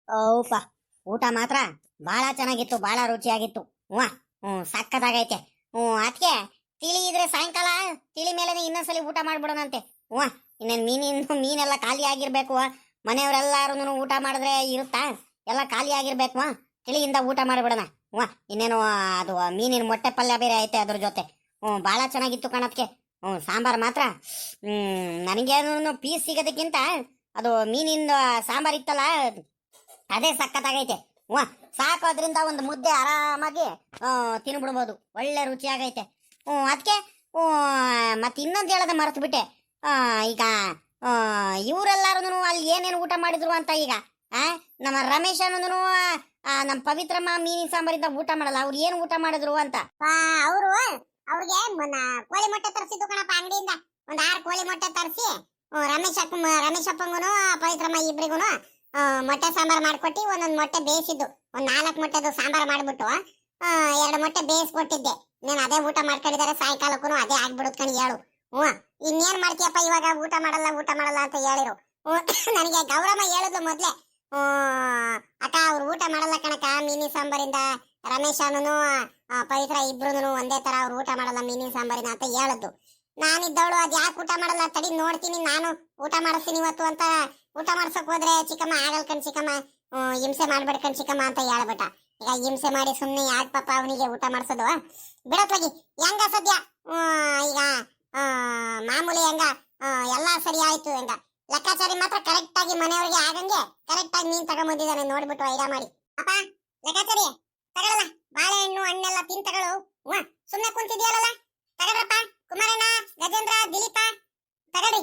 ಓಪ ಊಟ ಮಾತ್ರ ಬಹಳ ಚೆನ್ನಾಗಿತ್ತು, ಬಹಳ ರುಚಿಯಾಗಿತ್ತು. ಹ್ಞೂ ಸಕ್ಕತ್ತಾಗೈತೆ. ಅದಕ್ಕೆ ತಿಳಿ ಇದ್ರೆ ಸಾಯಂಕಾಲ ತಿಳಿ ಮೇಲೆನೆ ಇನ್ನೊಂದ್ಸಲಿ ಊಟ ಮಾಡ್ಬಿಡೋಣಂತೆ. ಇನ್ನೇನು ಮೀನೆಲ್ಲ ಖಾಲಿ ಆಗಿರ್ಬೇಕು. ಮನೆಯವರೆಲ್ಲರೂ ಊಟ ಮಾಡಿದ್ರೆ ಇರುತ್ತಾ? ಎಲ್ಲ ಖಾಲಿ ಆಗಿರ್ಬೇಕು. ತಿಳಿಯಿಂದ ಊಟ ಮಾಡಿಬಿಡೋಣ. ಇನ್ನೇನು ಅದು ಮೀನಿನ ಮೊಟ್ಟೆ ಪಲ್ಯ ಬೇರೆ ಐತೆ ಅದ್ರ ಜೊತೆ. ಭಾಳ ಚೆನ್ನಾಗಿತ್ತು ಕಣತ್ಗೆ. ಸಾಂಬಾರು ಮಾತ್ರ ನನಗೇನು ಪೀಸ್ ಸಿಗೋದಕ್ಕಿಂತ ಅದು ಮೀನಿಂದ ಸಾಂಬಾರು ಇತ್ತಲ್ಲ ಅದೇ ಸಕ್ಕತ್ತಾಗೈತೆ. ಸಾಕು, ಅದರಿಂದ ಒಂದು ಮುದ್ದೆ ಆರಾಮಾಗಿ ತಿನ್ಬಿಡ್ಬೋದು. ಒಳ್ಳೆ ರುಚಿಯಾಗೈತೆ. ಅದಕ್ಕೆ ಮತ್ತೆ ಇನ್ನೊಂದು ಹೇಳೋದ ಮರೆತು ಬಿಟ್ಟೆ. ಈಗ ಇವರೆಲ್ಲರೂ ಅಲ್ಲಿ ಏನೇನು ಊಟ ಮಾಡಿದ್ರು ಅಂತ. ಈಗ ನಮ್ಮ ರಮೇಶ್ ಅನ್ನೋನು ನಮ್ಮ ಪವಿತ್ರಮ್ಮ ಮೀನಿನ ಸಾಂಬಾರಿಂದ ಊಟ ಮಾಡಲ್ಲ. ಅವ್ರು ಏನು ಊಟ ಮಾಡಿದ್ರು ಅಂತ. ಅವರು ಅವ್ರಿಗೆ ಕೋಳಿ ಮೊಟ್ಟೆ ತರಿಸಿದ್ದು ಕಣಪ್ಪ ಅಂಗಡಿಯಿಂದ. ಒಂದ್ 6 ಕೋಳಿ ಮೊಟ್ಟೆ ತರಿಸಿ ರಮೇಶಪ್ಪಂಗೂ ಪವಿತ್ರಮ್ಮ ಇಬ್ರಿಗೂ ಮೊಟ್ಟೆ ಸಾಂಬಾರ್ ಮಾಡ್ಕೊಟ್ಟು ಒಂದೊಂದು ಮೊಟ್ಟೆ ಬೇಯಿಸಿದ್ದು. ಒಂದ್ 4 ಮೊಟ್ಟೆದು ಸಾಂಬಾರ್ ಮಾಡ್ಬಿಟ್ಟು 2 ಮೊಟ್ಟೆ ಬೇಯಿಸ್ಕೊಟ್ಟಿದ್ದೆ. ನೀನ್ ಅದೇ ಊಟ ಮಾಡ್ಕೊಂಡಿದ್ದಾರೆ. ಸಾಯಂಕಾಲಕ್ಕೂ ಅದೇ ಆಗ್ಬಿಡುತ್ತೆ ಕಣಿ ಹೇಳು. ಇನ್ನೇನ್ ಮಾಡ್ತೀಯಪ್ಪ ಇವಾಗ? ಊಟ ಮಾಡಲ್ಲ ಅಂತ ಹೇಳಿರು. ನನಗೆ ಗೌರಮ್ಮ ಹೇಳಿದ್ಲು ಮೊದ್ಲೆ, ಅಕ್ಕ ಅವ್ರು ಊಟ ಮಾಡಲ್ಲ ಕಣಕ್ಕ ಮೀನಿನ ಸಾಂಬಾರಿಂದ. ರಮೇಶ್ ಅನ್ನೂ ಪವಿತ್ರ ಇಬ್ರು ಒಂದೇ ತರ ಅವ್ರು ಊಟ ಮಾಡಲ್ಲ ಮೀನಿನ ಸಾಂಬಾರಿನ ಅಂತ ಹೇಳಿದ್ದು. ನಾನಿದ್ದವಳು ಅದ್ ಯಾಕೆ ಊಟ ಮಾಡಲ್ಲ ತಡಿ ನೋಡ್ತೀನಿ, ನಾನು ಊಟ ಮಾಡಿಸ್ತೀನಿ ಇವತ್ತು ಅಂತ ಊಟ ಮಾಡ್ಸಕ್ ಹೋದ್ರೆ ಚಿಕ್ಕಮ್ಮ ಆಗಲ್ ಕಣ್ ಚಿಕ್ಕಮ್ಮ, ಹಿಂಸೆ ಮಾಡ್ಬೇಡ್ಕಣ್ ಚಿಕ್ಕಮ್ಮ ಅಂತ ಹೇಳ್ಬಿಟ್ಟ. ಈಗ ಹಿಂಸೆ ಮಾಡಿ ಸುಮ್ನೆ ಯಾಕೆ ಪಾಪ ಅವನಿಗೆ ಊಟ ಮಾಡ್ಸೋದು? ಬಿಡತ್ಲಾಗಿ ಹೆಂಗ ಸದ್ಯ ಈಗ ಮಾಮೂಲಿ ಹೆಂಗ ಎಲ್ಲಾ ಸರಿ ಆಯ್ತು. ಹೆಂಗ ಲೆಕ್ಕಾಚಾರಿ ಮಾತ್ರ ಕರೆಕ್ಟ್ ಆಗಿ ಮನೆಯವ್ರಿಗೆ ಆಗಂಗೆ ಕರೆಕ್ಟ್ ಆಗಿ ನೀನ್ ತಗೊಂಬಂದಿದ್ದಾನೆ ನೋಡ್ಬಿಟ್ಟು ಐಡಿಯಾ ಮಾಡಿ. ಅಪ್ಪ ಲೆಕ್ಕಾಚಾರಿ ತಗೊಳಲ್ಲ, ಬಾಳೆಹಣ್ಣು ಹಣ್ಣೆಲ್ಲ ತಿನ್ ತಗೊಳು. ಸುಮ್ನೆ ಕುಂತಿದ್ಯಲ್ಲ, ತಗೊಳ್ರಪ್ಪ. ಕುಮಾರಣ್ಣ, ಗಜೇಂದ್ರ, ದಿಲೀಪ ತಗೊಳ್ರಿ.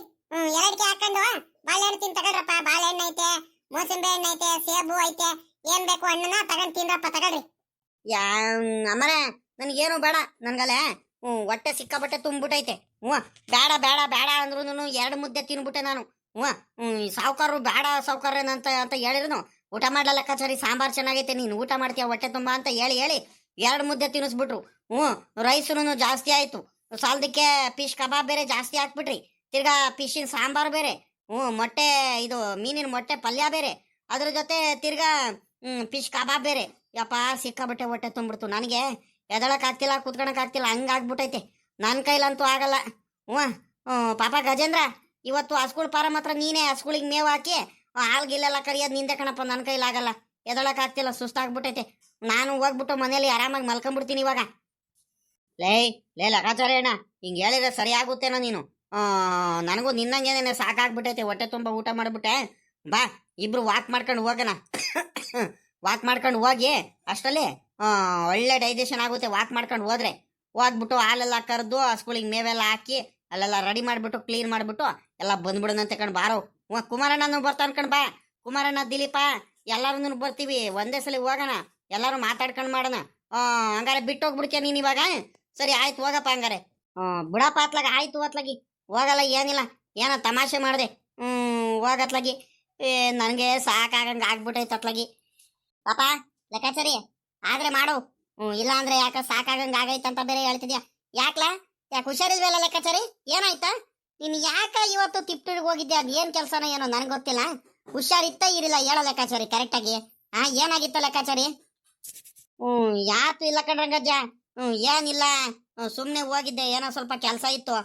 ಎರಡಿಕೆ ಹಾಕೊಂಡು ಬಾಳೆಹಣ್ಣು ತಿನ್ ತಗೊಳ್ರಪ್ಪ. ಬಾಳೆಹಣ್ಣು ಐತೆ, ಮೋಸಂಬಿ ಹಣ್ಣು ಐತೆ, ಸೇಬು ಐತೆ, ಏನ್ ಬೇಕು ಹಣ್ಣನ್ನ ತಗೊಂಡ್ ತಿನ್ರಪ್ಪ, ತಗೊಳ್ರಿ. ಅಮ್ಮರೇ ನನ್ಗೇನು ಬೇಡ, ನನ್ಗಲೆ ಹೊಟ್ಟೆ ಸಿಕ್ಕಾಬಟ್ಟೆ ತುಂಬಿಟ್ಟೈತೆ. ಬೇಡ ಬೇಡ ಬೇಡ ಅಂದ್ರೂ 2 ಮುದ್ದೆ ತಿನ್ಬಿಟ್ಟೆ ನಾನು. ಸಾವುಕಾರರು ಬೇಡ ಸಾವುಕಾರೇನಂತ ಅಂತ ಹೇಳಿದ್ರು ಊಟ ಮಾಡ್ಲಲ್ಲ ಲೆಕ್ಕಾಚಾರಿ. ಸಾಂಬಾರ್ ಚೆನ್ನಾಗೈತೆ, ನೀನು ಊಟ ಮಾಡ್ತೀಯ ಹೊಟ್ಟೆ ತುಂಬಾ ಅಂತ ಹೇಳಿ 2 ಮುದ್ದೆ ತಿನ್ನಿಸ್ಬಿಟ್ರು. ರೈಸೂ ಜಾಸ್ತಿ ಆಯ್ತು. ಸಾಲದಕ್ಕೆ ಫಿಶ್ ಕಬಾಬ್ ಬೇರೆ ಜಾಸ್ತಿ ಹಾಕ್ಬಿಟ್ರಿ. ತಿರ್ಗಾ ಫಿಶಿನ ಸಾಂಬಾರು ಬೇರೆ, ಮೊಟ್ಟೆ ಇದು ಮೀನಿನ ಮೊಟ್ಟೆ ಪಲ್ಯ ಬೇರೆ, ಅದ್ರ ಜೊತೆ ತಿರ್ಗಾ ಫಿಶ್ ಕಬಾಬ್ ಬೇರೆ. ಯಪ್ಪ ಸಿಕ್ಕಾಬಟ್ಟೆ ಹೊಟ್ಟೆ ತುಂಬಿಡ್ತು. ನನಗೆ ಎದಳಕ್ ಆಗ್ತಿಲ್ಲ, ಕೂತ್ಕೊಳಕ್ ಆಗ್ತಿಲ್ಲ, ಹಂಗಾಗ್ಬಿಟ್ಟೈತೆ. ನನ್ನ ಕೈಲಂತೂ ಆಗಲ್ಲ. ಪಾಪ ಗಜೇಂದ್ರ, ಇವತ್ತು ಹಸ್ಗುಳ ಪಾರ ಮಾತ್ರ ನೀನೇ ಹಸ್ಗುಳಿಗೆ ಮೇವು ಹಾಕಿ ಹಾಲ್ಗಿಲ್ಲೆಲ್ಲ ಕರಿಯೋದು ನಿಂದೆ ಕಣಪ್ಪ. ನನ್ನ ಕೈಲಾಗಲ್ಲ, ಎದಳಕ್ ಆಗ್ತಿಲ್ಲ, ಸುಸ್ತಾಗ್ಬಿಟ್ಟೈತೆ. ನಾನು ಹೋಗ್ಬಿಟ್ಟು ಮನೇಲಿ ಆರಾಮಾಗಿ ಮಲ್ಕೊಂಡ್ಬಿಡ್ತೀನಿ ಇವಾಗ. ಲೇ ಲೆಕ್ಕಾಚಾರಿ ಅಣ್ಣ, ಹಿಂಗೆ ಹೇಳಿದ್ರೆ ಸರಿ ಆಗುತ್ತೇನೋ ನೀನು. ನನಗೂ ನಿನ್ನಂಗೇನೇನೆ ಸಾಕಾಗ್ಬಿಟ್ಟೈತೆ, ಹೊಟ್ಟೆ ತುಂಬ ಊಟ ಮಾಡ್ಬಿಟ್ಟೆ. ಬಾ ಇಬ್ರು ವಾಕ್ ಮಾಡ್ಕೊಂಡು ಹೋಗೋಣ. ವಾಕ್ ಮಾಡ್ಕೊಂಡು ಹೋಗಿ ಅಷ್ಟರಲ್ಲಿ ಒಳ್ಳೆ ಡೈಜೆಷನ್ ಆಗುತ್ತೆ. ವಾಕ್ ಮಾಡ್ಕೊಂಡು ಹೋಗ್ಬಿಟ್ಟು ಹಾಲೆಲ್ಲ ಕರೆದು ಹಸ್ಗಳಿಗೆ ಮೇವೆಲ್ಲ ಹಾಕಿ ಅಲ್ಲೆಲ್ಲ ರೆಡಿ ಮಾಡಿಬಿಟ್ಟು ಕ್ಲೀನ್ ಮಾಡಿಬಿಟ್ಟು ಎಲ್ಲ ಬಂದ್ಬಿಡೋಣಂತೆ ಕಣ್ ಬಾರೋ. ಕುಮಾರಣ್ಣನು ಬರ್ತಾನೆ ಕಣ್ ಬಾ. ಕುಮಾರಣ್ಣ, ದಿಲೀಪ ಎಲ್ಲರೂ ಬರ್ತೀವಿ. ಒಂದೇ ಸಲ ಹೋಗೋಣ, ಎಲ್ಲರೂ ಮಾತಾಡ್ಕೊಂಡು ಮಾಡೋಣ. ಹಂಗಾರೆ ಬಿಟ್ಟು ಹೋಗ್ಬಿಡ್ತೀಯ ನೀನು ಇವಾಗ? ಸರಿ ಆಯ್ತು ಹೋಗಪ್ಪ. ಹಂಗಾರೆ ಬಿಡಪ್ಪ ಅತ್ಲಾಗ. ಆಯ್ತು ಅತ್ಲಾಗಿ ಹೋಗಲ್ಲ, ಏನಿಲ್ಲ, ಏನೋ ತಮಾಷೆ ಮಾಡಿದೆ. ಹೋಗತ್ಲಾಗಿ. ನನಗೆ ಸಾಕಾಗಂಗೆ ಆಗ್ಬಿಟ್ಟೈತೆ ಅತ್ಲಾಗಿ. ಪಾಪ ಲೆಕ್ಕಾಚಾರಿ ಆದ್ರೆ ಮಾಡು, ಇಲ್ಲ ಅಂದ್ರೆ ಯಾಕ ಸಾಕಾಗಂಗೆ ಆಗೈತಂತ ಬೇರೆ ಹೇಳ್ತಿದ್ಯಾ. ಯಾಕೆ ಹುಷಾರಿಲ್ವಲ್ಲ ಲೆಕ್ಕಾಚಾರಿ? ಏನಾಯ್ತಾ ನೀನು? ಯಾಕ ಇವತ್ತು ತಿಪ್ಪಿಗೆ ಹೋಗಿದ್ದೆ? ಅದು ಏನ್ ಕೆಲಸನ ಏನೋ ನನಗೆ ಗೊತ್ತಿಲ್ಲ. ಹುಷಾರಿತ್ತ ಇರಿಲ್ಲ ಹೇಳೋ ಲೆಕ್ಕಾಚಾರಿ ಕರೆಕ್ಟಾಗಿ. ಏನಾಗಿತ್ತ ಲೆಕ್ಕಾಚಾರಿ? ಯಾತು ಇಲ್ಲ ಕಣ್ರಂಗಜ್ಜ. ಏನಿಲ್ಲ, ಸುಮ್ಮನೆ ಹೋಗಿದ್ದೆ, ಏನೋ ಸ್ವಲ್ಪ ಕೆಲಸ ಇತ್ತು.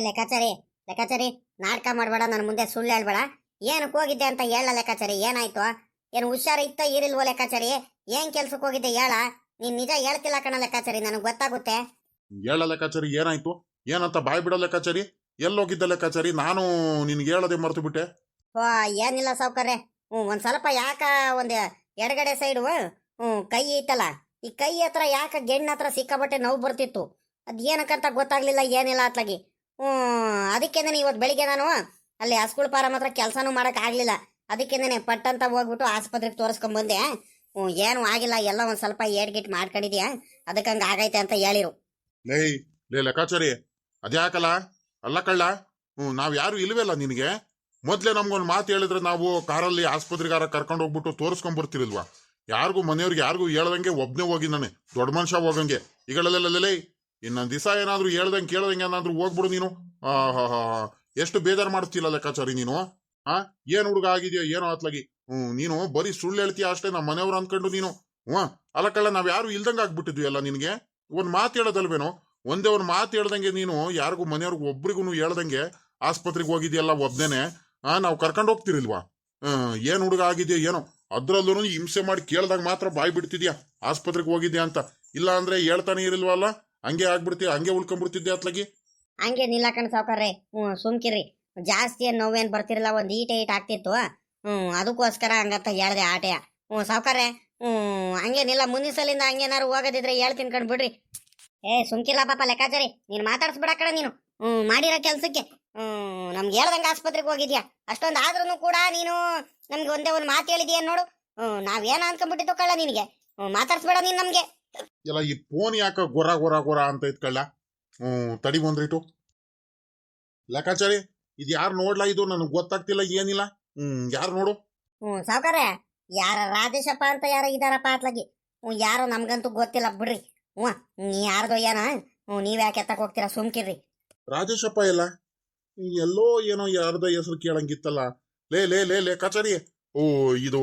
ಲೆಕ್ಕಾಚಾರಿ ನಾಟಕ ಮಾಡಬೇಡ, ನನ್ನ ಮುಂದೆ ಸುಳ್ಳು ಹೇಳ್ಬೇಡ. ಏನಕ್ಕೆ ಹೋಗಿದ್ದೆ ಅಂತ ಹೇಳ ಲೆಕ್ಕಾಚಾರಿ. ಏನಾಯ್ತು? ಏನು ಹುಷಾರಿತ್ತ ಇರಿಲ್ವೋ ಲೆಕ್ಕಾಚಾರಿ? ಏನ್ ಕೆಲ್ಸಕ್ಕೆ ಹೋಗಿದ್ದೆ ಹೇಳ. ನೀನ್ ನಿಜ ಹೇಳ್ತಿಲ್ಲ ಕಣ ಲೆಕ್ಕಾಚಾರಿ, ನನಗೆ ಗೊತ್ತಾಗುತ್ತೆ. ಹೇಳ ಲೆಕ್ಕಾಚಾರಿ, ಏನಾಯ್ತು ಏನಂತ ಬಾಯ್ ಬಿಡೋ ಲೆಕ್ಕಾಚಾರಿ. ಎಲ್ಲೋಗಿದ್ದ ಲೆಕ್ಕಾಚಾರಿ? ನಾನು ನಿನ್ಗೆ ಹೇಳದೆ ಮರ್ತು ಬಿಟ್ಟೆ. ಏನಿಲ್ಲ ಸಾವ್ಕಾರ್ರೆ, ಒಂದ್ ಸ್ವಲ್ಪ ಯಾಕ ಒಂದ್ ಎಡಗಡೆ ಸೈಡು ಕೈ ಐತಲ್ಲ, ಈ ಕೈ ಹತ್ರ ಯಾಕ ಗೆಣ್ಣ ಹತ್ರ ಸಿಕ್ಕಾಬಟ್ಟೆ ನೋವು ಬರ್ತಿತ್ತು. ಅದ್ ಏನಕ್ಕಂತ ಗೊತ್ತಾಗ್ಲಿಲ್ಲ, ಏನಿಲ್ಲ ಅತ್ಲಾಗಿ. ಅದಕ್ಕೇನೆ ಇವತ್ತು ಬೆಳಿಗ್ಗೆ ನಾನು ಅಲ್ಲಿ ಹಸ್ಗುಳ ಪಾರ ಮಾತ್ರ ಕೆಲಸನೂ ಮಾಡಕ್ ಆಗ್ಲಿಲ್ಲ. ಅದಕ್ಕೇನೆ ಪಟ್ಟಂತ ಹೋಗ್ಬಿಟ್ಟು ಆಸ್ಪತ್ರೆಗೆ ತೋರಿಸ್ಕೊಂಡ್ಬಂದೆ. ಏನು ಆಗಿಲ್ಲ, ಎಲ್ಲ ಒಂದ್ ಸ್ವಲ್ಪ ಏಡ್ಗಿಟ್ ಮಾಡ್ಕೊಂಡಿದ್ಯಾ, ಅದಕ್ಕಂಗ ಆಗೈತೆ ಅಂತ ಹೇಳಿರು. ಲೇ ಲೆಕ್ಕಾಚಾರಿ, ಅದ್ಯಾಕಲ್ಲ ಅಲ್ಲ ಕಳ್ಳ, ನಾವ್ ಯಾರು ಇಲ್ವಲ್ಲ ನಿನಗೆ? ಮೊದ್ಲೇ ನಮ್ಗೊಂದು ಮಾತು ಹೇಳಿದ್ರೆ ನಾವು ಕಾರಲ್ಲಿ ಆಸ್ಪತ್ರೆಗಾರ ಕರ್ಕೊಂಡು ಹೋಗ್ಬಿಟ್ಟು ತೋರಿಸ್ಕೊಂಡ್ಬರ್ತಿರಲ್ವಾ? ಯಾರಿಗೂ ಮನೆಯವ್ರಿಗೆ ಯಾರಿಗೂ ಹೇಳ್ದಂಗೆ ಒಬ್ನೇ ಹೋಗಿದ್ದಾನೆ, ದೊಡ್ಡ ಮನುಷ್ಯ ಹೋಗಂಗೆ. ಈಗಳಲ್ಲೇ ಇನ್ನೊಂದ್ ದಿವಸ ಏನಾದ್ರು ಹೇಳ್ದಂಗೆ ಕೇಳ್ದಂಗೆ ಏನಾದ್ರು ಹೋಗ್ಬಿಡು ನೀನು. ಎಷ್ಟು ಬೇಜಾರು ಮಾಡ್ತಿಲ್ಲ ಲೆಕ್ಕಾಚಾರಿ ನೀನು. ಏನ್ ಹುಡುಗ ಆಗಿದ್ಯೋ ಏನೋ ಅತ್ಲಾಗಿ. ನೀನು ಬರೀ ಸುಳ್ಳು ಹೇಳ್ತೀಯ ಅಷ್ಟೇ, ನಮ್ಮ ಮನೆಯವ್ರು ಅನ್ಕೊಂಡು ನೀನು. ಅಲ್ಲ ಕಳ್ಳ, ನಾವ್ ಯಾರು ಇಲ್ದಂಗ ಆಗ್ಬಿಟ್ಟಿದ್ವಿ ಅಲ್ಲ ನಿನ್ಗೆ. ಒಂದ್ ಮಾತು ಹೇಳೋದಲ್ವೇನೋ, ಒಂದೇ ಒಂದ್ ಮಾತು ಹೇಳ್ದಂಗೆ ನೀನು ಯಾರಿಗೂ ಮನೆಯವ್ರಿಗೂ ಒಬ್ರಿಗೂ ಹೇಳ್ದಂಗೆ ಆಸ್ಪತ್ರೆಗೆ ಹೋಗಿದ್ಯಲ್ಲ ಒಬ್ನೇನೆ. ನಾವು ಕರ್ಕೊಂಡು ಹೋಗ್ತಿರಿಲ್ವಾ? ಏನ್ ಹುಡುಗ ಆಗಿದ್ಯಾ ಏನೋ, ಅದ್ರಲ್ಲೂ ಹಿಂಸೆ ಮಾಡಿ ಕೇಳ್ದಾಗ ಮಾತ್ರ ಬಾಯ್ ಬಿಡ್ತಿದ್ಯಾ ಆಸ್ಪತ್ರೆಗೆ ಹೋಗಿದ್ಯಾ ಅಂತ. ಇಲ್ಲ ಅಂದ್ರೆ ಹೇಳ್ತಾನೆ ಇರಲ್ವಲ್ಲ, ಹಂಗೆ ಆಗ್ಬಿಡ್ತೀಯ, ಹಂಗೆ ಉಳ್ಕೊಂಡ್ಬಿಡ್ತಿದ್ಯಾ ಅತ್ಲಾಗಿ. ಹಂಗೆ ನಿಲ್ಲಕಣ್ ಸಾವ್ಕಾರ್ರೆ. ಸುಮ್ಕಿರಿ. ಜಾಸ್ತಿ ಏನ್ ನೋವೇನ್ ಬರ್ತಿರಲ್ಲ, ಒಂದ್ ಈಟ್ ಆಗ್ತಿತ್ತು. ಅದಕ್ಕೋಸ್ಕರ ಹಂಗಂತ ಹೇಳ್ದೆ ಆಟೆಯ. ಸಾವ್ಕಾರ್ರೆ, ಹಂಗೇನಿಲ್ಲ. ಮುಂದಿನ ಸಲಿಂದ ಹಂಗೇನಾರು ಹೋಗೋದಿದ್ರೆ ಹೇಳ್ತೀನಿ ಕಣ್ ಬಿಡ್ರಿ. ಸುಮ್ಕಿಲ್ಲ ಪಾಪ ಲೆಕ್ಕಾಚಾರಿ, ನೀನ್ ಮಾತಾಡ್ಸ್ಬಿಡ ಕಣ ನೀನು. ಮಾಡಿರೋ ಕೆಲ್ಸಕ್ಕೆ ನಮ್ಗೆ ಹೇಳ್ದಂಗೆ ಆಸ್ಪತ್ರೆಗೆ ಹೋಗಿದ್ಯಾ. ಅಷ್ಟೊಂದು ಆದ್ರೂ ಕೂಡ ನೀನು ನಮ್ಗೆ ಒಂದೇ ಒಂದು ಮಾತು ಹೇಳಿದ್ಯಾ ನೋಡು. ನಾವೇನ ಅನ್ಕೊಂಡ್ಬಿಟ್ಟಿತ್ತು ಕಳ್ಳ ನಿನಗೆ. ಮಾತಾಡ್ಸ್ಬೇಡ ನೀನ್ ನಮ್ಗೆ. ಎಲ್ಲ ಈ ಫೋನ್ ಯಾಕ ಗೊರ ಗೊರ ಗೊರ ಅಂತ ಇತ್ಕಳ್ಳ. ತಡಿ ಬಂದ್ರಿಟ್ಟು ಲೆಕ್ಕಾಚಾರಿ, ಇದು ಯಾರು ನೋಡ್ಲಾ? ಇದು ನನಗೆ ಗೊತ್ತಾಗ್ತಿಲ್ಲ, ಏನಿಲ್ಲ. ಯಾರು ನೋಡು. ಸಾವ್ಕಾರ್ರೆ, ಯಾರ ರಾಜೇಶಪ್ಪ ಅಂತ ಯಾರ ಇದಾರಪ್ಪ ಅತ್ಲಾಗಿ. ಯಾರೋ ನಮ್ಗಂತೂ ಗೊತ್ತಿಲ್ಲ ಬಿಡ್ರಿ. ಯಾರ್ದೋ ಏನ. ನೀವ್ ಯಾಕೆ ಎತ್ತಕ್ ಹೋಗ್ತೀರಾ? ಸುಮ್ಕಿರ್ರಿ. ರಾಜೇಶಪ್ಪ ಎಲ್ಲ ಎಲ್ಲೋ ಏನೋ ಯಾರ್ದ ಹೆಸರು ಕೇಳಂಗಿತ್ತಲ್ಲ. ಲೇ ಲೇ ಲೇ ಲೇ ಕಚಾರಿ, ಇದು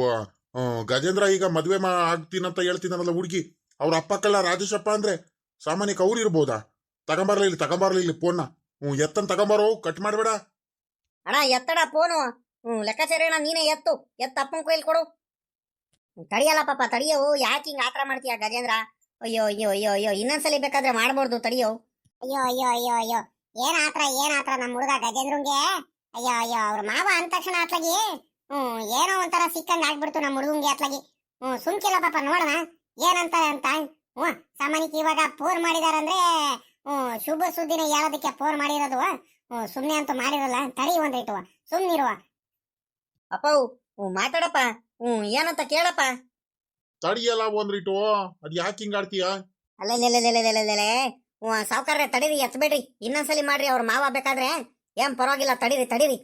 ಗಜೇಂದ್ರ ಈಗ ಮದ್ವೆ ಆಗ್ತೀನಂತ ಹೇಳ್ತೀನಲ್ಲ ಹುಡುಗಿ, ಅವ್ರ ಅಪ್ಪ ಕಳ್ಳ ರಾಜೇಶಪ್ಪ ಅಂದ್ರೆ ಸಾಮಾನ್ಯಕ್ಕೆ ಅವ್ರು ಇರ್ಬೋದಾ? ತಗೊಂಬರ್ಲಿ ಇಲ್ಲಿ ಫೋನ್ನ. ಎತ್ತನ್ ತಗೊಂಬಾರೋ, ಕಟ್ ಮಾಡ್ಬೇಡ. ಅಣ್ಣ ಎತ್ತಡ ಫೋನು. ಲೆಕ್ಕಾಚಾರಿ ಅಣ್ಣ, ನೀನೇ ಎತ್ತು ಅಪ್ಪನ ಕೈಲಿ ಕೊಡು. ತಡಿಯಲ್ಲ ಪಾಪ, ತಡಿಯೋ. ಯಾಕೆ ಹಿಂಗ ಆತರ ಮಾಡ್ತೀಯ ಗಜೇಂದ್ರ? ಅಯ್ಯೋ ಅಯ್ಯೋ ಅಯ್ಯೋ ಅಯ್ಯೋ, ಇನ್ನೊಂದ್ಸಲಿ ಬೇಕಾದ್ರೆ ಮಾಡ್ಬಾರ್ದು, ತಡಿಯೋ. ಅಯ್ಯೋ ಅಯ್ಯೋ ಅಯ್ಯೋ ಅಯ್ಯೋ, ಏನಾತ್ರ ನಮ್ಮ ಹುಡುಗ ಗಜೇಂದ್ರಂಗೆ. ಅಯ್ಯೋ ಅಯ್ಯೋ, ಅವ್ರ ಮಾವ ಅಂದ ತಕ್ಷಣ ಅತ್ಲಾಗಿ ಏನೋ ಒಂಥರ ಸಿಕ್ಕಂಗ್ ಆಗ್ಬಿಡ್ತು ನಮ್ಮ ಹುಡುಗಂಗೆ ಅತ್ಲಾಗಿ. ಸುಮ್ಕಿಲ್ಲ ಪಾಪ, ನೋಡೋಣ ಏನಂತಾರೆ ಅಂತ. ಸಾಮಾನ್ಯಕ್ಕೆ ಇವಾಗ ಫೋನ್ ಮಾಡಿದಾರಂದ್ರೆ ಶುಭ ಸುದ್ದಿನ ಹೇಳೋದಕ್ಕೆ ಫೋನ್ ಮಾಡಿರೋದು. ಸುಮ್ನೆ ಅಂತೂ ಮಾಡಿರಲ್ಲ. ತಡಿ ಒಂದಿಟ್ಟು ಸುಮ್ನಿರುವ. ಅಪ್ಪ ಮಾತಾಡಪ್ಪ. ಏನಂತ ಕೇಳಪ್ಪ. ತಡಿಯಲ್ಲ ಒಂದ್ರಿಟ್ಟು, ಅದ್ ಯಾಕೆ ಹಿಂಗ ಆಡ್ತೀಯ? ಅಲ್ಲೇ ಸಾವ್ಕಾರ್ರೆ, ತಡೀರಿ, ಎತ್ಬೇಡ್ರಿ. ಇನ್ನೊಂದ್ಸಲಿ ಮಾಡ್ರಿ. ಅವ್ರ ಮಾವ ಬೇಕಾದ್ರೆ ಏನ್ ಪರವಾಗಿಲ್ಲ, ತಡೀರಿ.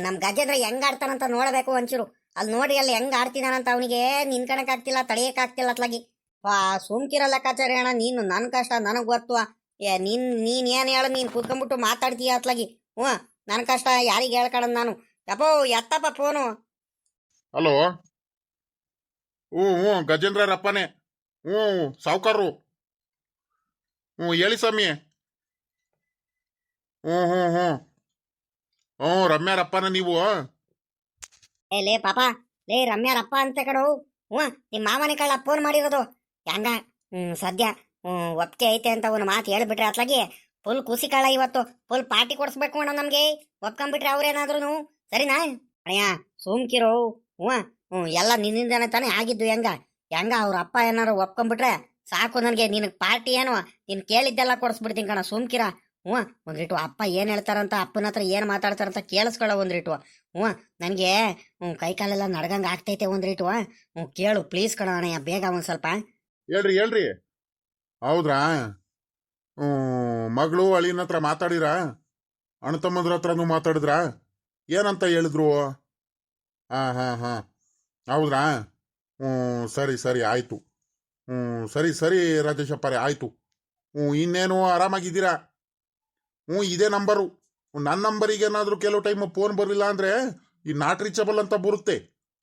ನಮ್ ಗಜೇಂದ್ರ ಹೆಂಗ್ ಆಡ್ತಾನಂತ ನೋಡಬೇಕು ಒಂಚೂರು. ಅಲ್ಲಿ ನೋಡ್ರಿ, ಅಲ್ಲಿ ಹೆಂಗ್ ಆಡ್ತಿದಾನಂತ. ಅವನಿಗೆ ನಿನ್ಕಣಕ್ ಆಗ್ತಿಲ್ಲ, ತಡಿಯಕ್ ಆಗ್ತಿಲ್ಲ ಅತ್ಲಾಗಿ. ಸುಮ್ಕಿರಲ್ಲ ಲೆಕ್ಕಾಚಾರಿ ಅಣ್ಣ, ನೀನು ನನ್ ಕಷ್ಟ ನನಗ್ ಗೊತ್ತು. ನೀನ್ ಏನ್ ಹೇಳ, ನೀನ್ ಕೂತ್ಕೊಂಡ್ಬಿಟ್ಟು ಮಾತಾಡ್ತೀಯ ಅತ್ಲಾಗಿ. ನನ್ ಕಷ್ಟ ಯಾರಿಗೆ ಹೇಳ್ಕಣ ನಾನು. ಯಪ್ಪೋ ಎತ್ತಪ್ಪ ಫೋನು. ಹಲೋ. ಗಜೇಂದ್ರರಪ್ಪನೇ. ಸಾವ್ಕಾರ್ರು. ಹೇಳಿ ಸ್ವಾಮಿ. ರಮ್ಯಾರಪ್ಪನ ನೀವು? ಲೇ ಪಾಪ, ಲೇ ರಮ್ಯಾರಪ್ಪ ಅಂತ ಕಣೋ. ನಿಮ್ ಮಾಮನೆ ಕಳ್ಳ ಫೋನ್ ಮಾಡಿರೋದು. ಹೆಂಗ ಸದ್ಯ ಒಪ್ಕೆ ಐತೆ ಅಂತ ಒಂದು ಮಾತು ಹೇಳ್ಬಿಟ್ರೆ ಅತ್ಲಾಗಿ ಫುಲ್ ಖುಷಿ ಕಳ್ಳ. ಇವತ್ತು ಫುಲ್ ಪಾರ್ಟಿ ಕೊಡಿಸ್ಬೇಕು ಅಣ್ಣ ನಮ್ಗೆ. ಒಪ್ಕೊಂಡ್ಬಿಟ್ರೆ ಅವ್ರೇನಾದ್ರು ಸರಿನಾ ಅಯ್ಯ? ಸುಮ್ಕಿರೋ. ಎಲ್ಲ ನಿನ್ನಿಂದಾನೆ ತಾನೇ ಆಗಿದ್ದು. ಹೆಂಗ ಅವ್ರ ಅಪ್ಪ ಏನಾರು ಒಪ್ಕೊಂಡ್ಬಿಟ್ರೆ ಸಾಕು ನನಗೆ. ನಿನಗೆ ಪಾರ್ಟಿ ಏನು ನೀನ್ ಕೇಳಿದ್ದೆಲ್ಲ ಕೊಡಿಸ್ಬಿಡ್ತೀನಿ ಕಣ. ಸುಮ್ಕಿರ. ಒಂದ್ರಿಟ್ಟು ಅಪ್ಪ ಏನ್ ಹೇಳ್ತಾರಂತ, ಅಪ್ಪನ ಹತ್ರ ಏನ್ ಮಾತಾಡ್ತಾರಂತ ಕೇಳಿಸ್ಕೊಳ್ಳೋ ಒಂದ್ರಿಟ್ಟು. ನನ್ಗೆ ಕೈ ಕಾಲೆಲ್ಲ ನಡ್ಗಂಗ ಆಗ್ತೈತೆ ಒಂದ್ರಿಟ್ಟು. ಕೇಳು ಪ್ಲೀಸ್ ಕಣ ಅಣ್ಣಯ್ಯ, ಬೇಗ ಒಂದ್ ಸ್ವಲ್ಪ. ಹೇಳ್ರಿ. ಹೌದ್ರಾ? ಮಗಳು ಅಳಿನ ಹತ್ರ ಮಾತಾಡಿರ? ಅಣ್ಣ ತಮ್ಮದ್ರ ಹತ್ರನೂ ಮಾತಾಡಿದ್ರಾ? ಏನಂತ ಹೇಳಿದ್ರು? ಹಾ ಹೌದ್ರಾ? ಸರಿ ಆಯ್ತು. ಸರಿ ರಾಜೇಶಪ್ಪರೇ, ಆಯ್ತು. ಇನ್ನೇನು ಆರಾಮಾಗಿದ್ದೀರಾ? ಇದೇ ನಂಬರು. ನನ್ನ ನಂಬರಿಗೆ ಏನಾದ್ರು ಕೆಲವು ಟೈಮ್ ಫೋನ್ ಬರಲಿಲ್ಲ ಅಂದ್ರೆ ಈ ನಾಟ್ ರೀಚಬಲ್ ಅಂತ ಬರುತ್ತೆ.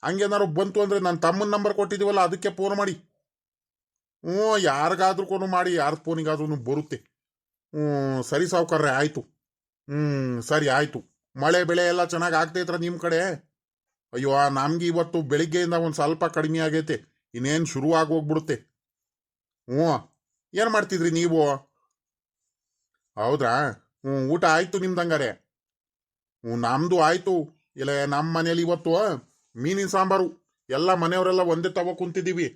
ಹಂಗೇನಾದ್ರು ಬಂತು ಅಂದ್ರೆ ನನ್ನ ತಮ್ಮನ ನಂಬರ್ ಕೊಟ್ಟಿದೀವಲ್ಲ, ಅದಕ್ಕೆ ಫೋನ್ ಮಾಡಿ. ಯಾರಿಗಾದ್ರೂ ಫೋನ್ ಮಾಡಿ, ಯಾರ ಫೋನಿಗಾದ್ರೂ ಬರುತ್ತೆ. ಸರಿ ಸಾವ್ಕಾರ್ರೆ, ಆಯ್ತು. ಸರಿ ಆಯ್ತು. ಮಳೆ ಬೆಳೆ ಎಲ್ಲ ಚೆನ್ನಾಗಿ ಆಗ್ತೈತ್ರ ನಿಮ್ ಕಡೆ? ಅಯ್ಯೋ, ನಮ್ಗೆ ಇವತ್ತು ಬೆಳಿಗ್ಗೆಯಿಂದ ಒಂದ್ ಸ್ವಲ್ಪ ಕಡಿಮೆ ಆಗೈತೆ. ಇನ್ನೇನು ಶುರು ಆಗೋಗ್ಬಿಡುತ್ತೆ. ಏನ್ ಮಾಡ್ತಿದ್ರಿ ನೀವು? ಹೌದ್ರಾ? ಊಟ ಆಯ್ತು ನಿಮ್ದಂಗಾರೆ? ನಮ್ದು ಆಯ್ತು. ಇಲ್ಲ, ನಮ್ಮ ಮನೇಲಿ ಇವತ್ತು ಮೀನಿನ ಸಾಂಬಾರು. ಎಲ್ಲ ಮನೆಯವರೆಲ್ಲ ಒಂದೇ ತಗೋ ಕುಂತಿದೀವಿ.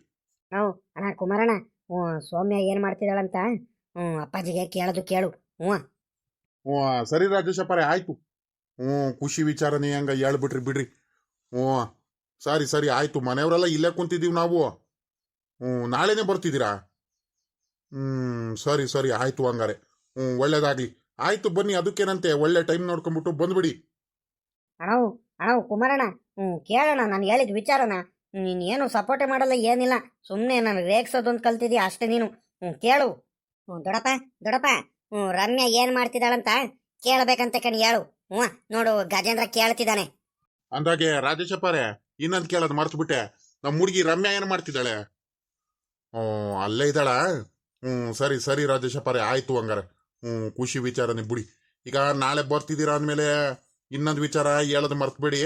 ಅಣ್ಣ ಕುಮಾರಣ್ಣ, ಸೌಮ್ಯ ಏನ್ ಮಾಡ್ತಿದ್ದಾಳಂತ ಅಪ್ಪಾಜಿಗೆ ಕೇಳು. ಸರಿ ರಾಜೇಶಪ್ಪರೇ, ಆಯ್ತು. ಖುಷಿ ವಿಚಾರನೇ ಹಂಗ ಹೇಳ್ಬಿಟ್ರಿ ಬಿಡ್ರಿ. ಸರಿ ಆಯ್ತು. ಮನೆಯವರೆಲ್ಲ ಇಲ್ಲೇ ಕುಂತಿದೀವಿ ನಾವು. ನಾಳೆನೆ ಬರ್ತಿದ್ದೀರಾ? ಸರಿ ಆಯ್ತು ಹಂಗಾರೆ. ಒಳ್ಳೇದಾಗ್ಲಿ. ಆಯ್ತು, ಬನ್ನಿ. ಅದಕ್ಕೇನಂತೆ, ಒಳ್ಳೆ ಟೈಮ್ ನೋಡ್ಕೊಂಡ್ಬಿಟ್ಟು ಬಂದ್ಬಿಡಿ. ಅಣ್ಣ ಕುಮಾರಣ್ಣ, ಕೇಳೋಣ ನಾನು ಹೇಳಿದ ವಿಚಾರನ. ನೀನ್ ಏನು ಸಪೋರ್ಟೇ ಮಾಡಲ್ಲ, ಏನಿಲ್ಲ. ಸುಮ್ನೆ ನಾನು ರೇಗ್ಸೋದೊಂದು ಕಲ್ತಿದ್ಯಾ ಅಷ್ಟೇ ನೀನು. ಕೇಳು. ದೊಡಪ್ಪ, ರಮ್ಯಾ ಏನ್ ಮಾಡ್ತಿದ್ದಾಳಂತ ಕೇಳಬೇಕಂತ ಕಣ್ ಹೇಳು. ನೋಡು, ಗಜೇಂದ್ರ ಕೇಳ್ತಿದ್ದಾನೆ. ಅಂದಾಗೆ ರಾಜೇಶಪ್ಪರೇ, ಇನ್ನೊಂದು ಕೇಳೋದು ಮರ್ತು ಬಿಟ್ಟೆ. ನಮ್ಮ ಹುಡುಗಿ ರಮ್ಯಾ ಏನು ಮಾಡ್ತಿದ್ದಾಳೆ? ಅಲ್ಲೇ ಇದ್ದಾಳ. ಸರಿ ಸರಿ ರಾಜೇಶಪ್ಪರೇ, ಆಯ್ತು ಹಂಗಾರೆ. ಖುಷಿ ವಿಚಾರನೇ ಬಿಡಿ. ಈಗ ನಾಳೆ ಬರ್ತಿದ್ದೀರಾ ಅಂದಮೇಲೆ ಇನ್ನೊಂದು ವಿಚಾರ ಹೇಳೋದು ಮರ್ತ್ಬೇಡಿ.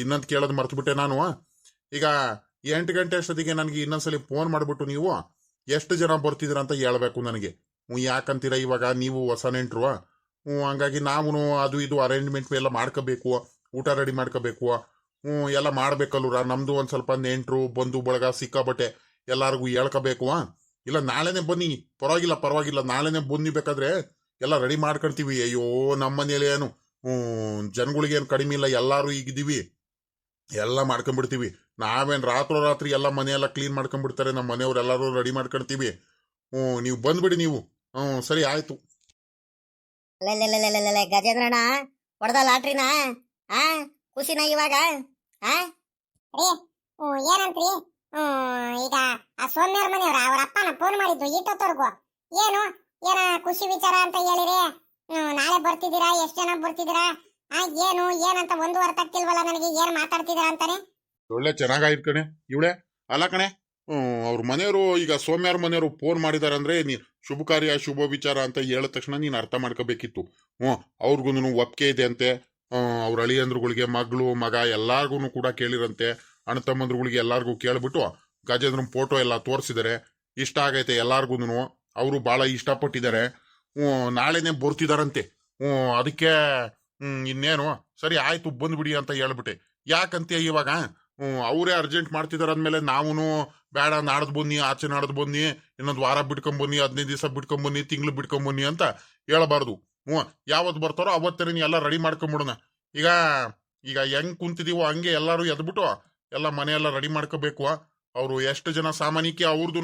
ಇನ್ನೊಂದು ಕೇಳೋದು ಮರ್ತ್ಬಿಟ್ಟೆ ನಾನು. ಈಗ 8 ಗಂಟೆ ಅಷ್ಟೊತ್ತಿಗೆ ನನಗೆ ಇನ್ನೊಂದ್ಸಲಿ ಫೋನ್ ಮಾಡಿಬಿಟ್ಟು ನೀವು ಎಷ್ಟು ಜನ ಬರ್ತಿದ್ದೀರ ಅಂತ ಹೇಳ್ಬೇಕು ನನಗೆ. ಯಾಕಂತೀರ, ಇವಾಗ ನೀವು ಹೊಸ ನೆಂಟ್ರು. ಹಂಗಾಗಿ ನಾವು ಅದು ಇದು ಅರೇಂಜ್ಮೆಂಟ್ ಎಲ್ಲ ಮಾಡ್ಕೋಬೇಕು, ಊಟ ರೆಡಿ ಮಾಡ್ಕೋಬೇಕು, ಎಲ್ಲ ಮಾಡ್ಬೇಕಲ್ವ. ನಮ್ದು ಒಂದು ಸ್ವಲ್ಪ ನೆಂಟ್ರು ಬಂಧು ಬಳಗ ಸಿಕ್ಕಾಬಟ್ಟೆ ಎಲ್ಲಾರ್ಗು ಹೇಳ್ಕೋಬೇಕು. ಇಲ್ಲ ನಾಳೆನೆ ಬನ್ನಿ, ಪರವಾಗಿಲ್ಲ ನಾಳೆನೆ ಬನ್ನಿ, ಬೇಕಾದ್ರೆ ಎಲ್ಲ ರೆಡಿ ಮಾಡ್ಕೊಳ್ತೀವಿ. ಅಯ್ಯೋ ನಮ್ಮ ಮನೇಲಿ ಏನು ಜನಗಳಿಗೇನು ಕಡಿಮೆ ಇಲ್ಲ, ಎಲ್ಲಾರು ಈಗಿದ್ದೀವಿ, ಎಲ್ಲ ಮಾಡ್ಕೊಂಡ್ಬಿಡ್ತೀವಿ. ನಾವೇನು ರಾತ್ರಿ ಎಲ್ಲ ಮನೆಯೆಲ್ಲ ಕ್ಲೀನ್ ಮಾಡ್ಕೊಂಡ್ಬಿಡ್ತಾರೆ, ನಮ್ಮ ಮನೆಯವ್ರು ಎಲ್ಲರೂ ರೆಡಿ ಮಾಡ್ಕೊಳ್ತೀವಿ. ನೀವು ಬಂದ್ಬಿಡಿ ನೀವು. ಸರಿ ಆಯ್ತು. ಗಜೇಂದ್ರಣ್ಣ ಹೊಡೆದ ಲಾಟ್ರಿನ ಖುಷಿನ ಇವಾಗ? ರೀ ಏನಂತ್ರಿ? ಈಗ ಆ ಸೌಮ್ಯರ ಮನೆಯವ್ರ ಅವ್ರ ಅಪ್ಪನ ಫೋನ್ ಮಾಡಿದ್ದು ಇಟ್ಟೊತ್ತವರೆಗೂ ಏನ ಖುಷಿ ವಿಚಾರ ಅಂತ ಹೇಳಿರಿ. ನಾಳೆ ಬರ್ತಿದ್ದೀರಾ, ಎಷ್ಟು ಜನ ಬರ್ತಿದ್ದೀರಾ, ಏನಂತ ಒಂದು ಅರ್ಥ ಆಗ್ತಿಲ್ವಲ್ಲ ನನಗೆ. ಏನ್ ಮಾತಾಡ್ತಿದ್ದೀರಾ ಅಂತಾನೆ. ಒಳ್ಳೆ ಚೆನ್ನಾಗಾಯ್ತು ಕಣೆ ಇವಳೆ. ಅಲ್ಲ ಕಣೆ, ಅವ್ರ ಮನೆಯವರು ಈಗ ಸೌಮ್ಯರ ಮನೆಯವರು ಫೋನ್ ಮಾಡಿದಾರೆ ಅಂದ್ರೆ ಶುಭ ಕಾರ್ಯ ಶುಭ ವಿಚಾರ ಅಂತ ಹೇಳಿದ ತಕ್ಷಣ ನೀನು ಅರ್ಥ ಮಾಡ್ಕೋಬೇಕಿತ್ತು. ಅವ್ರಿಗೂ ಒಪ್ಪಿಗೆ ಇದೆ ಅಂತೆ. ಅವ್ರ ಅಳಿಯಂದ್ರುಗಳಿಗೆ ಮಗಳು ಮಗ ಎಲ್ಲಾರ್ಗು ಕೂಡ ಕೇಳಿರಂತೆ. ಅಣ್ಣ ತಮ್ಮಂದ್ರುಗಳಿಗೆ ಎಲ್ಲಾರ್ಗು ಕೇಳ್ಬಿಟ್ಟು ಗಜೇಂದ್ರನ್ ಫೋಟೋ ಎಲ್ಲ ತೋರಿಸಿದ್ದಾರೆ. ಇಷ್ಟ ಆಗೈತೆ ಎಲ್ಲಾರ್ಗು, ಅವರು ಬಹಳ ಇಷ್ಟಪಟ್ಟಿದ್ದಾರೆ. ನಾಳೆನೆ ಬರ್ತಿದಾರಂತೆ. ಅದಕ್ಕೆ ಇನ್ನೇನು ಸರಿ ಆಯ್ತು ಬಂದ್ಬಿಡಿ ಅಂತ ಹೇಳ್ಬಿಟ್ಟೆ. ಯಾಕಂತೆ ಇವಾಗ ಅವರೇ ಅರ್ಜೆಂಟ್ ಮಾಡ್ತಿದಾರ ಅಂದ್ಮೇಲೆ ನಾವು ಬೇಡ ನಾಡ್ದು ಬನ್ನಿ, ಆಚೆ ನಾಡ್ದು ಬನ್ನಿ, ಇನ್ನೊಂದು ವಾರ ಬಿಟ್ಕೊಂಬನ್ನಿ, 15 ದಿವಸ ಬಿಟ್ಕೊಂಬನ್ನಿ, ತಿಂಗಳು ಬಿಟ್ಕೊಂಬನ್ನಿ ಅಂತ ಹೇಳಬಾರ್ದು. ಯಾವತ್ತು ಬರ್ತಾರೋ ಅವತ್ತೇ ಎಲ್ಲ ರೆಡಿ ಮಾಡ್ಕೊಂಬಿಡೋಣ. ಈಗ ಹೆಂಗ್ ಕುಂತಿದೀವೋ ಹಂಗೆ ಎಲ್ಲಾರು ಎದ್ಬಿಟ್ಟು ಎಲ್ಲ ಮನೆಯೆಲ್ಲ ರೆಡಿ ಮಾಡ್ಕೋಬೇಕು. ಅವರು ಎಷ್ಟು ಜನ ಸಾಮಾನ್ಯಕ್ಕೆ ಅವ್ರದ್ದು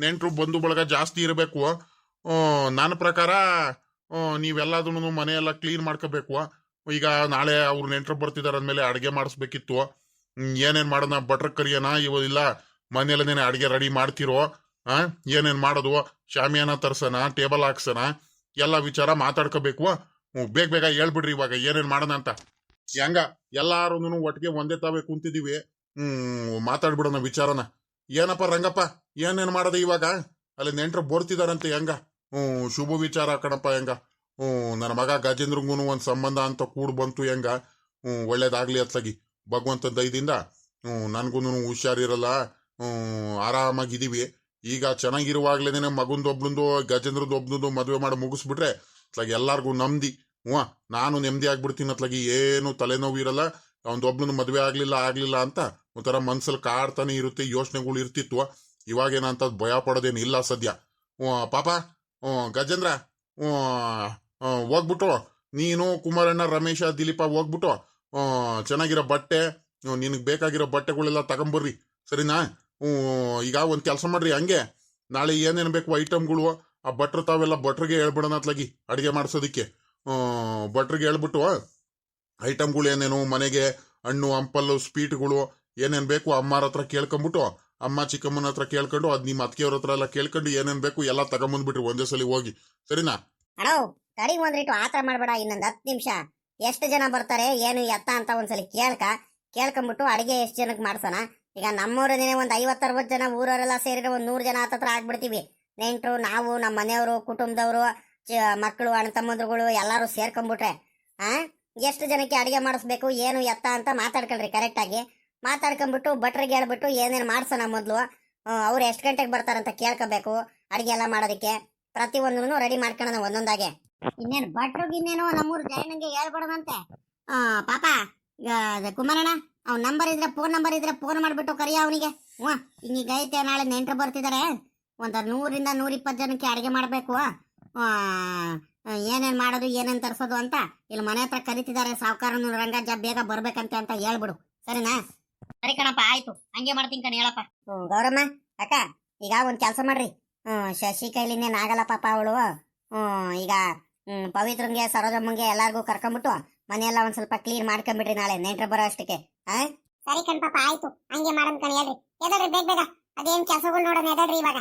ನೆಂಟರು ಬಂಧು ಬಳಗ ಜಾಸ್ತಿ ಇರಬೇಕು. ನನ್ನ ಪ್ರಕಾರ ನೀವೆಲ್ಲದನ್ನು ಮನೆಯೆಲ್ಲ ಕ್ಲೀನ್ ಮಾಡ್ಕೋಬೇಕು. ಈಗ ನಾಳೆ ಅವ್ರು ನೆಂಟರು ಬರ್ತಿದಾರ ಅಂದ್ಮೇಲೆ ಅಡುಗೆ ಮಾಡಿಸ್ಬೇಕಿತ್ತು. ಏನೇನ್ ಮಾಡೋಣ, ಬಟ್ರ್ ಕರಿಯೋಣ ಇಲ್ಲ ಮನೆಯಲ್ಲೇ ಅಡುಗೆ ರೆಡಿ ಮಾಡ್ತಿರೋ, ಏನೇನ್ ಮಾಡೋದು, ಶಾಮಿಯಾನ ತರ್ಸೋಣ, ಟೇಬಲ್ ಹಾಕ್ಸೋಣ, ಎಲ್ಲ ವಿಚಾರ ಮಾತಾಡ್ಕೋಬೇಕು. ಬೇಗ ಹೇಳ್ಬಿಡ್ರಿ ಇವಾಗ ಏನೇನ್ ಮಾಡೋಣ ಅಂತ. ಹೆಂಗ ಎಲ್ಲಾರು ಒಟ್ಟಿಗೆ ಒಂದೇ ತಾವೇ ಕುಂತಿದೀವಿ, ಮಾತಾಡ್ಬಿಡೋಣ ವಿಚಾರನ. ಏನಪ್ಪ ರಂಗಪ್ಪ, ಏನೇನ್ ಮಾಡೋದು ಇವಾಗ? ಅಲ್ಲಿ ನೆಂಟರು ಬರ್ತಿದಾರಂತೆ, ಹೆಂಗ? ಶುಭ ವಿಚಾರ ಕಣಪ್ಪ. ಹೆಂಗ ನನ್ನ ಮಗ ಗಜೇಂದ್ರಂಗೂ ಒಂದ್ ಸಂಬಂಧ ಅಂತ ಕೂಡ್ ಬಂತು. ಹೆಂಗ ಒಳ್ಳೇದಾಗ್ಲಿ ಅತ್ಲಾಗಿ ಭಗವಂತನ ದಯದಿಂದ. ನನ್ಗೂ ಹುಷಾರಿರಲ್ಲ, ಆರಾಮಾಗಿದ್ದೀವಿ. ಈಗ ಚೆನ್ನಾಗಿರುವಾಗ್ಲೇನೆ ಮಗಂದೊಬ್ಳಂದು ಗಜೇಂದ್ರದೊಬ್ಳಂದು ಮದುವೆ ಮಾಡಿ ಮುಗಿಸ್ಬಿಟ್ರೆ ಅತ್ಲಾಗಿ ಎಲ್ಲಾರ್ಗು ನೆಮ್ಮದಿ. ನಾನು ನೆಮ್ಮದಿ ಆಗ್ಬಿಡ್ತೀನಿ. ಅತ್ಲಾಗಿ ಏನು ತಲೆನೋವು ಇರಲ್ಲ. ಅವನದೊಬ್ಳಂದು ಮದುವೆ ಆಗ್ಲಿಲ್ಲ ಅಂತ ಒಂಥರ ಮನ್ಸಲ್ಲಿ ಕಾಡ್ತಾನೆ ಇರುತ್ತೆ, ಯೋಚನೆಗಳು ಇರ್ತಿತ್ತು. ಇವಾಗೇನಂತ ಭಯ ಪಡೋದೇನಿಲ್ಲ ಸದ್ಯ. ಪಾಪ ಗಜೇಂದ್ರ ಹೋಗ್ಬಿಟ್ಟು ನೀನು ಕುಮಾರಣ್ಣ ರಮೇಶ ದಿಲೀಪ ಹೋಗ್ಬಿಟ್ಟು ಚೆನ್ನಾಗಿರೋ ಬಟ್ಟೆ, ನಿನಗೆ ಬೇಕಾಗಿರೋ ಬಟ್ಟೆಗಳೆಲ್ಲ ತಗೊಂಬರ್ರಿ, ಸರಿನಾ? ಈಗ ಒಂದು ಕೆಲಸ ಮಾಡ್ರಿ, ಹಂಗೆ ನಾಳೆ ಏನೇನು ಬೇಕು ಐಟಮ್ಗಳು ಆ ಭಟ್ರು ತಾವೆಲ್ಲ ಭಟ್ರಿಗೆ ಹೇಳ್ಬಿಡೋಣ ಅತ್ಲಾಗಿ ಅಡುಗೆ ಮಾಡಿಸೋದಕ್ಕೆ. ಭಟ್ರಿಗೆ ಹೇಳ್ಬಿಟ್ಟು ಐಟಮ್ಗಳು ಏನೇನು ಮನೆಗೆ ಹಣ್ಣು ಹಂಪಲ್ಲು ಸ್ವೀಟ್ಗಳು ಏನೇನು ಬೇಕು ಅಮ್ಮರ ಹತ್ರ ಕೇಳ್ಕೊಂಬಿಟ್ಟು, ಅಮ್ಮ ಚಿಕ್ಕಮ್ಮನ ಹತ್ರ ಕೇಳ್ಕೊಂಡು, ಅದು ನಿಮ್ಮ ಅತ್ತಿಗೆಯವ್ರ ಹತ್ರ ಎಲ್ಲ ಕೇಳ್ಕೊಂಡು ಏನೇನು ಬೇಕು ಎಲ್ಲ ತಗೊಂಬಂದ್ಬಿಟ್ರಿ ಒಂದೇ ಸಲ ಹೋಗಿ, ಸರಿನಾ? ಅಣ್ಣ ತಡಿ ಒಂದ್ರಿಟ್ಟು ಆತರ ಮಾಡ್ಬೇಡ. ಇನ್ನೊಂದು 10 ನಿಮಿಷ ಎಷ್ಟು ಜನ ಬರ್ತಾರೆ ಏನು ಎತ್ತ ಅಂತ ಒಂದ್ಸಲಿ ಕೇಳ್ಕೊಂಬಿಟ್ಟು ಅಡಿಗೆ ಎಷ್ಟು ಜನಕ್ಕೆ ಮಾಡ್ಸೋಣ. ಈಗ ನಮ್ಮೂರನೇ ಒಂದು 50-60 ಜನ, ಊರವರೆಲ್ಲ ಸೇರಿದ್ರೆ ಒಂದು 100 ಜನ ಹತ್ರ ಆಗ್ಬಿಡ್ತೀವಿ. ನೆಂಟರು, ನಾವು, ನಮ್ಮ ಮನೆಯವರು, ಕುಟುಂಬದವರು, ಮಕ್ಕಳು, ಅಣ್ಣ ತಮ್ಮಂದ್ರುಗಳು ಎಲ್ಲರೂ ಸೇರ್ಕೊಂಡ್ಬಿಟ್ರೆ ಎಷ್ಟು ಜನಕ್ಕೆ ಅಡಿಗೆ ಮಾಡಿಸ್ಬೇಕು ಏನು ಎತ್ತ ಅಂತ ಮಾತಾಡ್ಕೊಳ್ರಿ. ಕರೆಕ್ಟಾಗಿ ಮಾತಾಡ್ಕೊಂಡ್ಬಿಟ್ಟು ಭಟ್ರಿಗೆ ಹೇಳ್ಬಿಟ್ಟು ಏನೇನು ಮಾಡ್ಸೋಣ. ಮೊದಲು ಅವ್ರು ಎಷ್ಟು ಗಂಟೆಗೆ ಬರ್ತಾರಂತ ಕೇಳ್ಕೋಬೇಕು. ಅಡಿಗೆ ಎಲ್ಲ ಮಾಡೋದಕ್ಕೆ ಪ್ರತಿಯೊಂದನ್ನು ರೆಡಿ ಮಾಡ್ಕೊಳ್ಳೋಣ ಒಂದೊಂದಾಗೆ. ಇನ್ನೇನು ಭಟ್ರಿಗೆ ಇನ್ನೇನು ನಮ್ಮೂರು ಜಯಣ್ಣಂಗೆ ಹೇಳ್ಬಿಡೋಣಂತೆ. ಪಾಪ ಕುಮಾರಣ್ಣ ಅವ್ನ ನಂಬರ್ ಇದ್ರೆ ಫೋನ್ ಮಾಡ್ಬಿಟ್ಟು ಕರಿಯ ಅವನಿಗೆ. ಈಗ ಐತೆ ನಾಳೆ ನೆಂಟರು ಬರ್ತಿದ್ದಾರೆ. ಒಂದು 100-120 ಜನಕ್ಕೆ ಅಡಿಗೆ ಮಾಡಬೇಕು. ಏನೇನು ಮಾಡೋದು ಏನೇನು ತರಿಸೋದು ಅಂತ ಇಲ್ಲಿ ಮನೆ ಹತ್ರ ಕರಿತಿದ್ದಾರೆ. ಸಾವುಕಾರನು ರಂಗಜ್ಜ ಬೇಗ ಬರ್ಬೇಕಂತೆ ಅಂತ ಹೇಳ್ಬಿಡು, ಸರಿನಾ? ಸರಿ ಕಣಪ್ಪ, ಆಯ್ತು, ಹಂಗೆ ಮಾಡ್ತೀನಿ ಕಣ್, ಹೇಳಪ್ಪ. ಗೌರಮ್ಮ ಅಕ್ಕ, ಈಗ ಒಂದು ಕೆಲಸ ಮಾಡ್ರಿ. ಶಶಿ ಕೈಲಿನೇನು ಆಗಲ್ಲ ಪಾಪ ಅವಳು. ಈಗ ಪವಿತ್ರಂಗೆ ಸರೋಜಮ್ಮಂಗೆ ಎಲ್ಲಾರ್ಗು ಕರ್ಕೊಂಡ್ಬಿಟ್ಟು ಮನೆಯೆಲ್ಲ ಒಂದ್ ಸ್ವಲ್ಪ ಕ್ಲೀನ್ ಮಾಡ್ಕೊಂಡ್ಬಿಟ್ರಿ ನಾಳೆ ನೆಂಟ್ರು ಬರೋ ಅಷ್ಟಕ್ಕೆ. ಸರಿ ಕಣ್ ಪಾಪ, ಆಯ್ತು, ಹಂಗೆ ಮಾಡೋಣ ಕಣ್. ಹೇಳ್ರಿ, ಎದಳ್ರಿ ಬೇಗ. ಅದೇನ್ ಕೆಲಸಗಳು ನೋಡೋಣ, ಎದಳ್ರಿ ಇವಾಗ.